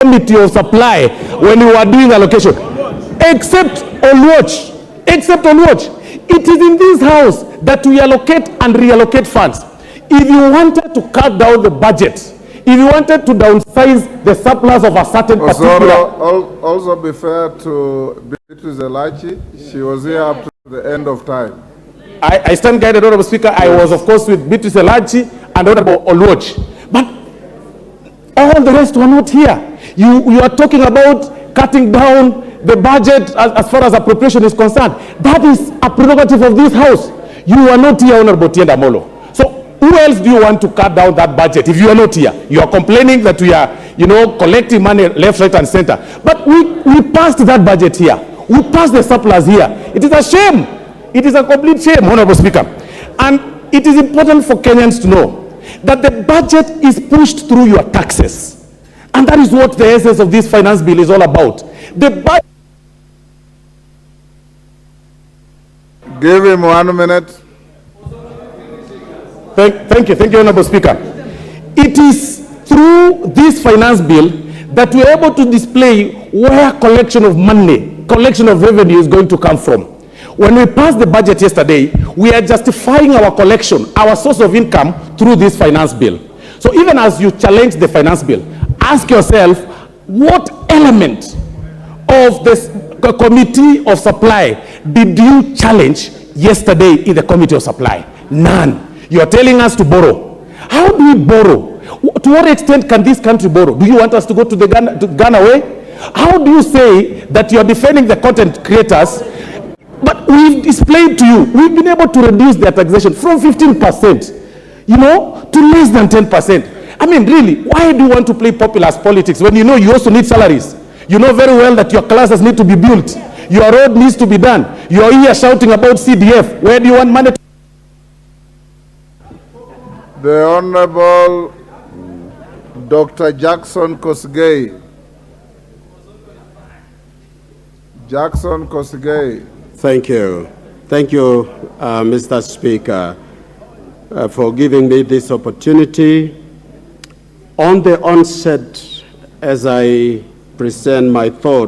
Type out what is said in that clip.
Committee of Supply when you are doing allocation. Except on watch. Except on watch. It is in this house that we allocate and reallocate funds. If you wanted to cut down the budget, if you wanted to downsize the surplus of a certain particular... Also be fair to Beatrice Elachi. She was here up to the end of time. I stand guided, Honorable Speaker. I was, of course, with Beatrice Elachi and Honorable Oluoch. But all the rest were not here. You are talking about cutting down the budget as far as appropriation is concerned. That is a prerogative of this House. You are not here, Honorable Tienda Molo. So who else do you want to cut down that budget if you are not here? You are complaining that we are, collecting money left, right, and center. But we passed that budget here. We passed the surplus here. It is a shame. It is a complete shame, Honorable Speaker. And it is important for Kenyans to know that the budget is pushed through your taxes. And that is what the essence of this finance bill is all about. The budget... Give him 1 minute. Thank you, Honorable Speaker. It is through this finance bill that we are able to display where collection of money, collection of revenue is going to come from. When we passed the budget yesterday, we are justifying our collection, our source of income through this finance bill. So even as you challenge the finance bill, ask yourself, what element of this Committee of Supply did you challenge yesterday in the Committee of Supply? None. You are telling us to borrow. How do we borrow? To what extent can this country borrow? Do you want us to go to Ghana way? How do you say that you are defending the content creators? But we've displayed to you, we've been able to reduce their taxation from 15%, to less than 10%. I mean, really, why do you want to play populist politics when you know you also need salaries? You know very well that your classes need to be built. Your road needs to be done. You are here shouting about CDF. Where do you want money to... The Honorable Dr. Jackson Kosgei. Jackson Kosgei. Thank you. Thank you, Mr. Speaker, for giving me this opportunity. On the onset, as I present my thoughts